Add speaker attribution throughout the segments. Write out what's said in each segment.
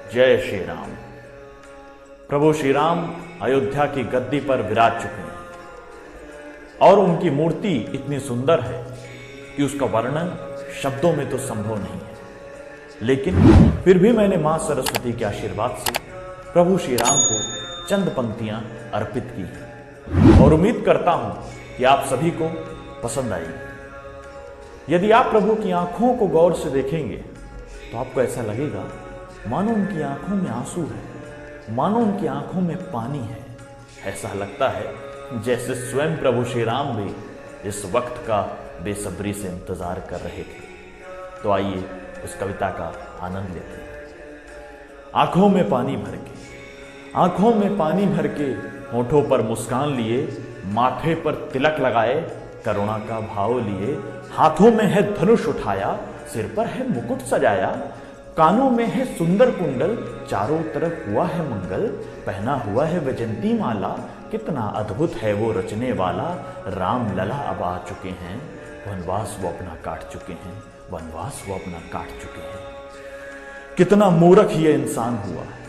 Speaker 1: जय श्री राम। प्रभु श्री राम अयोध्या की गद्दी पर विराज चुके हैं और उनकी मूर्ति इतनी सुंदर है कि उसका वर्णन शब्दों में तो संभव नहीं है, लेकिन फिर भी मैंने मां सरस्वती के आशीर्वाद से प्रभु श्री राम को चंद पंक्तियां अर्पित की हैं और उम्मीद करता हूं कि आप सभी को पसंद आएगी। यदि आप प्रभु की आंखों को गौर से देखेंगे तो आपको ऐसा लगेगा मानो उनकी आंखों में आंसू है, मानो उनकी आंखों में पानी है। ऐसा लगता है जैसे स्वयं प्रभु श्री राम भी इस वक्त का बेसब्री से इंतजार कर रहे थे। तो आइए उस कविता का आनंद लेते हैं। आंखों में पानी भर के, आंखों में पानी भर के, होठों पर मुस्कान लिए, माथे पर तिलक लगाए, करुणा का भाव लिए, हाथों में है धनुष उठाया, सिर पर है मुकुट सजाया, कानों में है सुंदर कुंडल, चारों तरफ हुआ है मंगल, पहना हुआ है वैजंती माला, कितना अद्भुत है वो रचने वाला। राम लला अब आ चुके हैं, वनवास वो अपना काट चुके हैं, वनवास वो अपना काट चुके हैं। कितना मूर्ख ये इंसान हुआ है,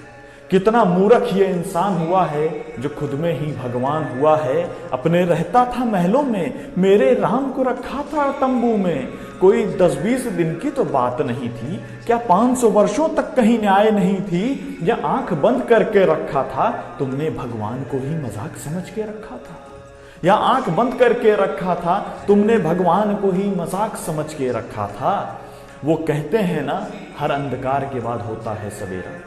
Speaker 1: कितना मूर्ख ये इंसान हुआ है जो खुद में ही भगवान हुआ है। अपने रहता था महलों में, मेरे राम को रखा था तंबू में। कोई 10-20 दिन की तो बात नहीं थी, क्या 500 वर्षों तक कहीं न्याय नहीं थी। या आंख बंद करके रखा था, तुमने भगवान को ही मजाक समझ के रखा था। या आंख बंद करके रखा था, तुमने भगवान को ही मजाक समझ के रखा था। वो कहते हैं ना हर अंधकार के बाद होता है सवेरा,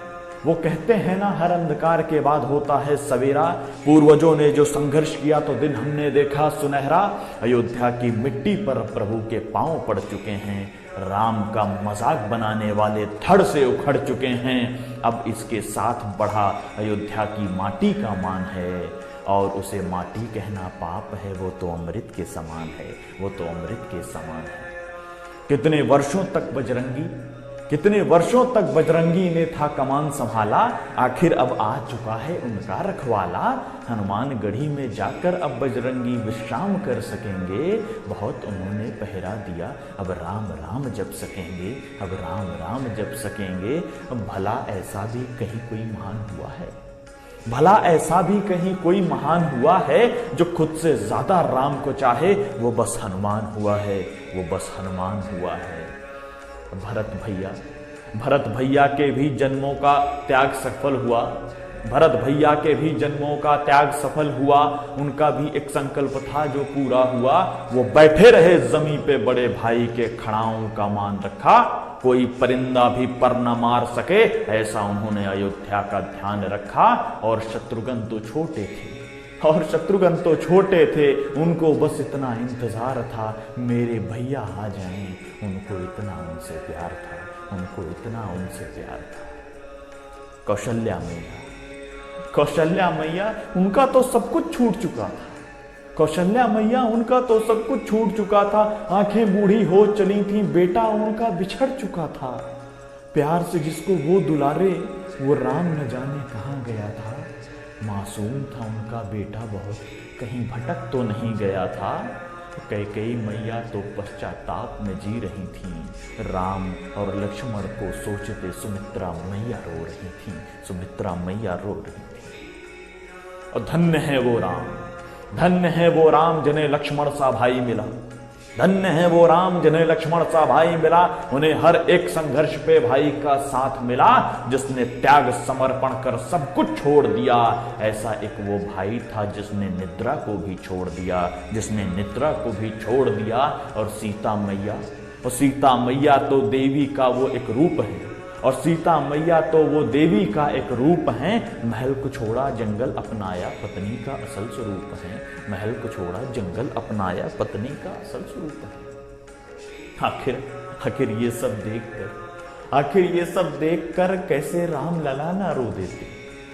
Speaker 1: वो कहते हैं ना हर अंधकार के बाद होता है सवेरा। पूर्वजों ने जो संघर्ष किया तो दिन हमने देखा सुनहरा। अयोध्या की मिट्टी पर प्रभु के पांव पड़ चुके हैं, राम का मजाक बनाने वाले धड़ से उखड़ चुके हैं। अब इसके साथ बढ़ा अयोध्या की माटी का मान है, और उसे माटी कहना पाप है। वो तो अमृत के समान है, वो तो अमृत के समान है। कितने वर्षों तक बजरंगी ने था कमान संभाला, आखिर अब आ चुका है उनका रखवाला। हनुमान गढ़ी में जाकर अब बजरंगी विश्राम कर सकेंगे, बहुत उन्होंने पहरा दिया, अब राम राम जप सकेंगे, अब राम राम जप सकेंगे। भला ऐसा भी कहीं कोई महान हुआ है, भला ऐसा भी कहीं कोई महान हुआ है जो खुद से ज्यादा राम को चाहे। वो बस हनुमान हुआ है, वो बस हनुमान हुआ है। भरत भैया के भी जन्मों का त्याग सफल हुआ, भरत भैया के भी जन्मों का त्याग सफल हुआ। उनका भी एक संकल्प था जो पूरा हुआ। वो बैठे रहे जमीन पे, बड़े भाई के खड़ाओं का मान रखा, कोई परिंदा भी पर न मार सके, ऐसा उन्होंने अयोध्या का ध्यान रखा। और शत्रुघ्न तो छोटे थे, उनको बस इतना इंतजार था मेरे भैया आ जाएं। उनको इतना उनसे प्यार था, उनको इतना उनसे प्यार था। कौशल्या मैया उनका तो सब कुछ छूट चुका था, कौशल्या मैया उनका तो सब कुछ छूट चुका था। आंखें बूढ़ी हो चली थी, बेटा उनका बिछड़ चुका था। प्यार से जिसको वो दुलारे, वो राम न जाने कहां गया था। मासूम था उनका बेटा बहुत, कहीं भटक तो नहीं गया था। कैकेयी मैया तो पश्चाताप में जी रही थी, राम और लक्ष्मण को सोचते सुमित्रा मैया रो रही थी, सुमित्रा मैया रो रही थी। और धन्य है वो राम, धन्य है वो राम जिन्हें लक्ष्मण सा भाई मिला, धन्य है वो राम जिन्हें लक्ष्मण सा भाई मिला। उन्हें हर एक संघर्ष पे भाई का साथ मिला, जिसने त्याग समर्पण कर सब कुछ छोड़ दिया। ऐसा एक वो भाई था जिसने निद्रा को भी छोड़ दिया, जिसने निद्रा को भी छोड़ दिया। और सीता मैया तो देवी का वो एक रूप है, और सीता मैया तो वो देवी का एक रूप है। महल को छोड़ा जंगल अपनाया, पत्नी का असल स्वरूप है। महल को छोड़ा जंगल अपनाया, पत्नी का असल स्वरूप है। आखिर ये सब देखकर कैसे राम लला ना रो देते,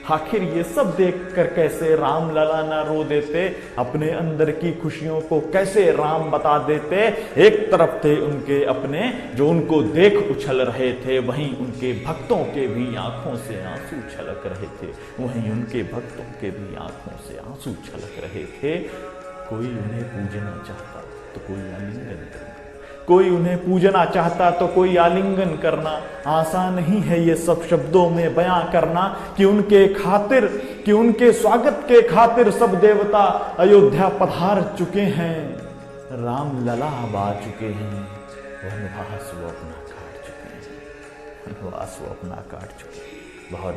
Speaker 1: आखिर ये सब देखकर कैसे राम लला ना रो देते। अपने अंदर की खुशियों को कैसे राम बता देते। एक तरफ थे उनके अपने जो उनको देख उछल रहे थे, वहीं उनके भक्तों के भी आंखों से आंसू छलक रहे थे, वहीं उनके भक्तों के भी आंखों से आंसू छलक रहे थे। कोई उन्हें पूजना चाहता तो कोई आलिंगन करता, कोई उन्हें पूजना चाहता तो कोई आलिंगन करना। आसान नहीं है ये सब शब्दों में बयां करना कि उनके स्वागत के खातिर सब देवता अयोध्या पधार चुके हैं। राम लला आ चुके हैं, वनवास वो अपना काट चुके हैं, वनवास वो अपना काट चुके हैं। बहुत